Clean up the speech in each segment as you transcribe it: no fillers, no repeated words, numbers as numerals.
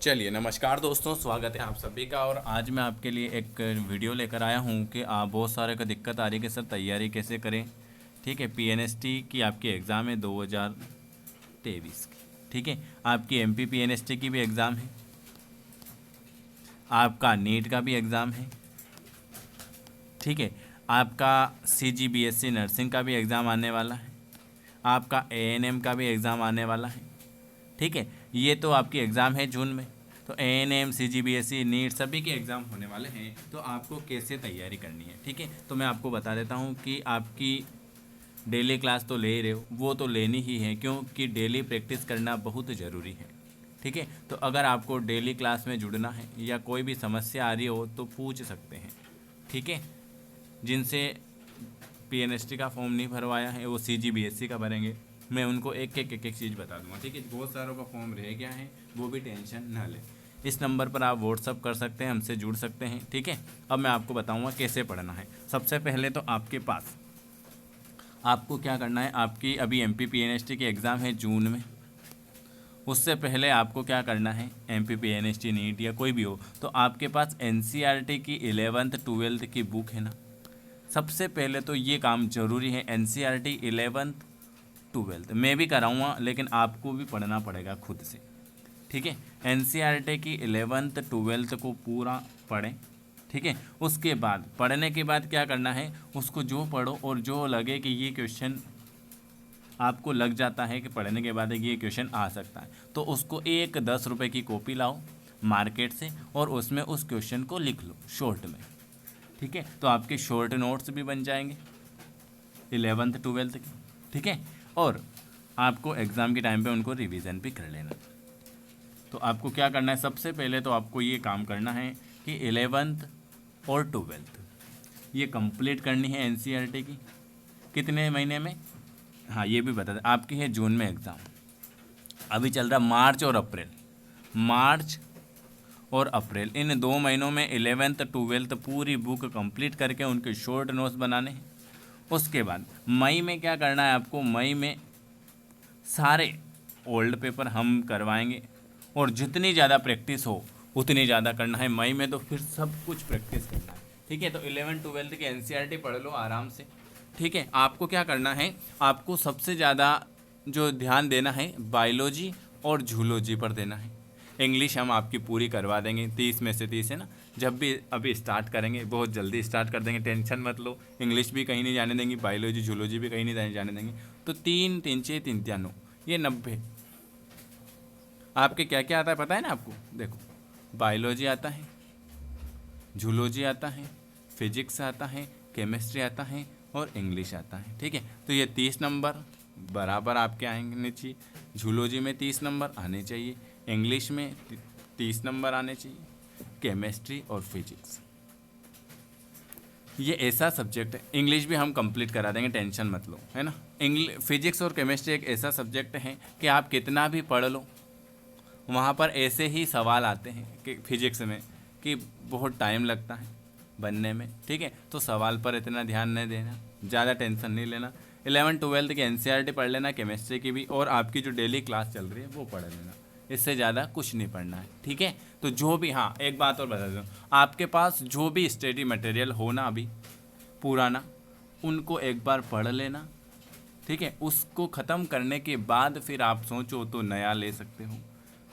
चलिए नमस्कार दोस्तों, स्वागत है आप सभी का। और आज मैं आपके लिए एक वीडियो लेकर आया हूं कि आप बहुत सारे को दिक्कत आ रही है कि सर तैयारी कैसे करें। ठीक है, पीएनएसटी की आपकी एग्ज़ाम है 2023 की। ठीक है, आपकी एमपी पीएनएसटी की भी एग्ज़ाम है, आपका नीट का भी एग्ज़ाम है। ठीक है, आपका सीजीबीएसई नर्सिंग का भी एग्ज़ाम आने वाला है, आपका एएनएम का भी एग्ज़ाम आने वाला है। ठीक है, ये तो आपकी एग्ज़ाम है जून में। तो एएनएम सीजीबीएसई नीट सभी के एग्ज़ाम होने वाले हैं, तो आपको कैसे तैयारी करनी है। ठीक है, तो मैं आपको बता देता हूँ कि आपकी डेली क्लास तो ले ही रहे हो, वो तो लेनी ही है क्योंकि डेली प्रैक्टिस करना बहुत ज़रूरी है। ठीक है, तो अगर आपको डेली क्लास में जुड़ना है या कोई भी समस्या आ रही हो तो पूछ सकते हैं। ठीक है, जिनसे पीएनएसटी का फॉर्म नहीं भरवाया है वो सीजीबीएसई का भरेंगे, मैं उनको एक एक चीज़ बता दूंगा। ठीक है, बहुत सारों का फॉर्म रह गया है, वो भी टेंशन ना लें। इस नंबर पर आप व्हाट्सअप कर सकते हैं, हमसे जुड़ सकते हैं। ठीक है, अब मैं आपको बताऊंगा कैसे पढ़ना है। सबसे पहले तो आपके पास आपको क्या करना है, आपकी अभी एमपी पीएनएसटी की एग्ज़ाम है जून में। उससे पहले आपको क्या करना है, एमपी पीएनएसटी नीट या कोई भी हो तो आपके पास एनसीईआरटी की 11th 12th की बुक है ना। सबसे पहले तो ये काम ज़रूरी है, एनसीईआरटी 11th 12th मैं भी कराऊँगा लेकिन आपको भी पढ़ना पड़ेगा खुद से। ठीक है, एनसीईआरटी की 11th 12th को पूरा पढ़ें। ठीक है, उसके बाद पढ़ने के बाद क्या करना है, उसको जो पढ़ो और जो लगे कि ये क्वेश्चन आपको लग जाता है कि पढ़ने के बाद ये क्वेश्चन आ सकता है, तो उसको एक 10 रुपये की कॉपी लाओ मार्केट से और उसमें उस क्वेश्चन को लिख लो शॉर्ट में। ठीक है, तो आपके शॉर्ट नोट्स भी बन जाएंगे 11th 12th के। ठीक है, और आपको एग्ज़ाम के टाइम पे उनको रिवीजन भी कर लेना। तो आपको क्या करना है, सबसे पहले तो आपको ये काम करना है कि 11th और 12th ये कंप्लीट करनी है एनसीईआरटी की। कितने महीने में, हाँ ये भी बता दें, आपकी है जून में एग्ज़ाम, अभी चल रहा मार्च और अप्रैल। मार्च और अप्रैल इन 2 महीनों में 11th 12th पूरी बुक कंप्लीट करके उनके शॉर्ट नोट्स बनाने हैं। उसके बाद मई में क्या करना है आपको, मई में सारे ओल्ड पेपर हम करवाएंगे और जितनी ज़्यादा प्रैक्टिस हो उतनी ज़्यादा करना है। मई में तो फिर सब कुछ प्रैक्टिस करना है। ठीक है, तो 11th 12th की एनसीईआरटी पढ़ लो आराम से। ठीक है, आपको क्या करना है, आपको सबसे ज़्यादा जो ध्यान देना है बायोलॉजी और जूलॉजी पर देना है। इंग्लिश हम आपकी पूरी करवा देंगे, 30 में से 30 है ना। जब भी अभी स्टार्ट करेंगे बहुत जल्दी स्टार्ट कर देंगे, टेंशन मत लो। इंग्लिश भी कहीं नहीं जाने देंगे, बायोलॉजी जूलॉजी भी कहीं नहीं जाने देंगे। तो 3 3 6 3 3 9 ये 90। आपके क्या क्या आता है पता है ना आपको, देखो बायोलॉजी आता है, जूलॉजी आता है, फिजिक्स आता है, केमिस्ट्री आता है और इंग्लिश आता है। ठीक है, तो ये 30 नंबर बराबर आपके आने चाहिए। जूलॉजी में 30 नंबर आने चाहिए, इंग्लिश में 30 नंबर आने चाहिए, केमिस्ट्री और फिजिक्स ये ऐसा सब्जेक्ट है। इंग्लिश भी हम कंप्लीट करा देंगे, टेंशन मत लो, है ना। इंग्लिश फिजिक्स और केमिस्ट्री एक ऐसा सब्जेक्ट है कि आप कितना भी पढ़ लो वहाँ पर ऐसे ही सवाल आते हैं कि फिजिक्स में कि बहुत टाइम लगता है बनने में। ठीक है, तो सवाल पर इतना ध्यान नहीं देना, ज़्यादा टेंशन नहीं लेना। 11th 12th की एनसीईआरटी पढ़ लेना, केमिस्ट्री की भी, और आपकी जो डेली क्लास चल रही है वो पढ़ लेना। इससे ज़्यादा कुछ नहीं पढ़ना है। ठीक है, तो जो भी, हाँ एक बात और बता दूँ, आपके पास जो भी स्टडी मटेरियल हो ना अभी पुराना, उनको एक बार पढ़ लेना। ठीक है, उसको ख़त्म करने के बाद फिर आप सोचो तो नया ले सकते हो।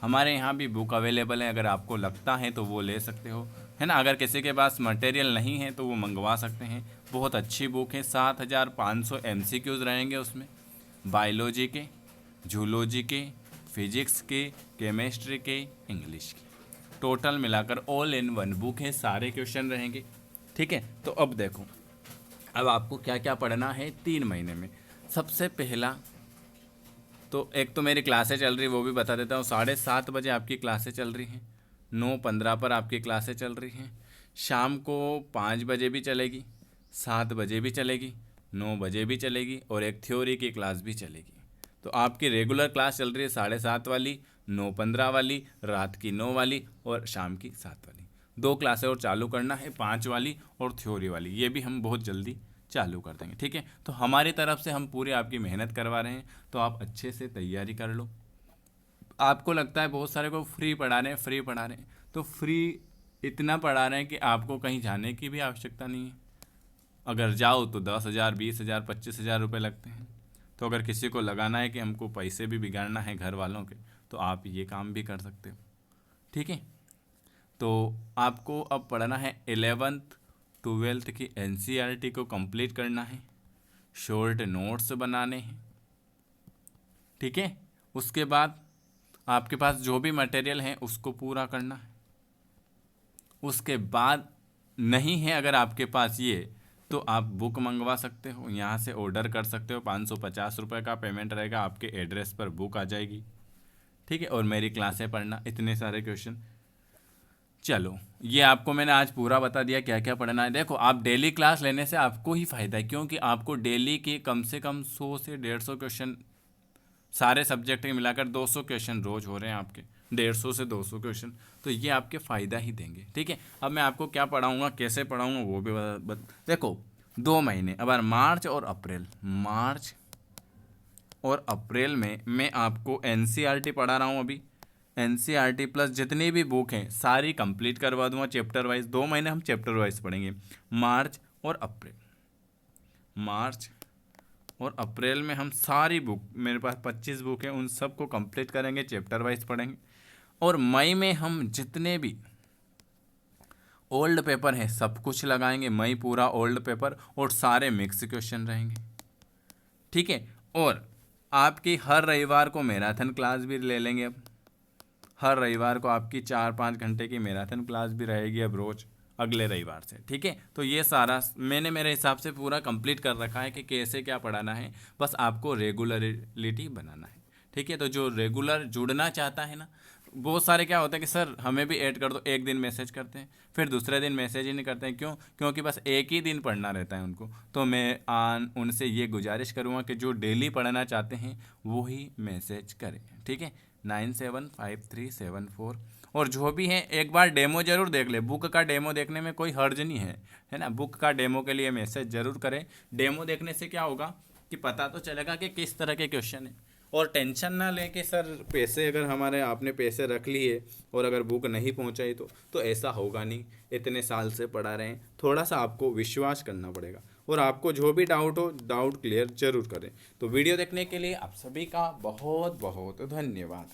हमारे यहाँ भी बुक अवेलेबल है, अगर आपको लगता है तो वो ले सकते हो, है ना। अगर किसी के पास मटेरियल नहीं है तो वो मंगवा सकते हैं। बहुत अच्छी बुक है, 7500 MCQs रहेंगे उसमें, बायोलॉजी के, जूलॉजी के, फिजिक्स के, केमिस्ट्री के, इंग्लिश के, टोटल मिलाकर ऑल इन वन बुक है, सारे क्वेश्चन रहेंगे। ठीक है, तो अब देखो, अब आपको क्या क्या पढ़ना है 3 महीने में। सबसे पहला तो एक तो मेरी क्लासें चल रही वो भी बता देता हूँ। 7:30 बजे आपकी क्लासें चल रही हैं, 9:15 पर आपकी क्लासें चल रही हैं, शाम को 5 बजे भी चलेगी, 7 बजे भी चलेगी, 9 बजे भी चलेगी, और एक थ्योरी की क्लास भी चलेगी। तो आपकी रेगुलर क्लास चल रही है 7:30 वाली, 9:15 वाली, रात की 9 वाली और शाम की 7 वाली। 2 क्लासें और चालू करना है, 5 वाली और थ्योरी वाली, ये भी हम बहुत जल्दी चालू कर देंगे। ठीक है, तो हमारी तरफ से हम पूरी आपकी मेहनत करवा रहे हैं, तो आप अच्छे से तैयारी कर लो। आपको लगता है बहुत सारे को फ्री पढ़ा रहे हैं, तो फ्री इतना पढ़ा रहे हैं कि आपको कहीं जाने की भी आवश्यकता नहीं है। अगर जाओ तो 10,000, 20,000, 25,000 रुपये लगते हैं। तो अगर किसी को लगाना है कि हमको पैसे भी बिगाड़ना है घर वालों के, तो आप ये काम भी कर सकते हो। ठीक है, तो आपको अब पढ़ना है 11th 12th की NCERT को कंप्लीट करना है, शॉर्ट नोट्स बनाने हैं। ठीक है, उसके बाद आपके पास जो भी मटेरियल है उसको पूरा करना है। उसके बाद नहीं है अगर आपके पास ये, तो आप बुक मंगवा सकते हो, यहाँ से ऑर्डर कर सकते हो। 550 रुपये का पेमेंट रहेगा, आपके एड्रेस पर बुक आ जाएगी। ठीक है, और मेरी क्लासें पढ़ना, इतने सारे क्वेश्चन। चलो, ये आपको मैंने आज पूरा बता दिया क्या क्या पढ़ना है। देखो, आप डेली क्लास लेने से आपको ही फ़ायदा है, क्योंकि आपको डेली के कम से कम 100 से 150 क्वेश्चन, सारे सब्जेक्ट के मिलाकर 200 क्वेश्चन रोज़ हो रहे हैं आपके, 150 से 200 क्वेश्चन, तो ये आपके फ़ायदा ही देंगे। ठीक है, अब मैं आपको क्या पढ़ाऊँगा, कैसे पढ़ाऊँगा, वो भी देखो 2 महीने, अब मार्च और अप्रैल में मैं आपको NCERT पढ़ा रहा हूँ अभी। NCERT प्लस जितनी भी बुक हैं सारी कंप्लीट करवा दूंगा चैप्टर वाइज। 2 महीने हम चैप्टर वाइज पढ़ेंगे, मार्च और अप्रैल में हम सारी बुक, मेरे पास 25 बुक हैं, उन सब को कंप्लीट करेंगे, चैप्टर वाइज पढ़ेंगे। और मई में हम जितने भी ओल्ड पेपर हैं सब कुछ लगाएंगे, मई पूरा ओल्ड पेपर, और सारे मिक्स क्वेश्चन रहेंगे। ठीक है, और आपकी हर रविवार को मैराथन क्लास भी ले लेंगे। अब हर रविवार को आपकी 4-5 घंटे की मैराथन क्लास भी रहेगी अब रोज़, अगले रविवार से। ठीक है, तो ये सारा मैंने मेरे हिसाब से पूरा कंप्लीट कर रखा है कि कैसे क्या पढ़ाना है, बस आपको रेगुलरिटी बनाना है। ठीक है, तो जो रेगुलर जुड़ना चाहता है ना, बहुत सारे क्या होता है कि सर हमें भी ऐड कर दो, एक दिन मैसेज करते हैं, फिर दूसरे दिन मैसेज ही नहीं करते हैं। क्यों? क्योंकि बस एक ही दिन पढ़ना रहता है उनको। तो मैं उनसे ये गुजारिश करूँगा कि जो डेली पढ़ना चाहते हैं वो ही मैसेज करें। ठीक है, 975374। और जो भी है एक बार डेमो ज़रूर देख ले, बुक का डेमो देखने में कोई हर्ज नहीं है ना। बुक का डेमो के लिए मैसेज ज़रूर करें। डेमो देखने से क्या होगा कि पता तो चलेगा कि किस तरह के क्वेश्चन है। और टेंशन ना लें कि सर पैसे, अगर हमारे आपने पैसे रख लिए और अगर बुक नहीं पहुंचाई तो ऐसा होगा नहीं। इतने साल से पढ़ा रहे हैं, थोड़ा सा आपको विश्वास करना पड़ेगा। और आपको जो भी डाउट हो, डाउट क्लियर जरूर करें। तो वीडियो देखने के लिए आप सभी का बहुत बहुत धन्यवाद।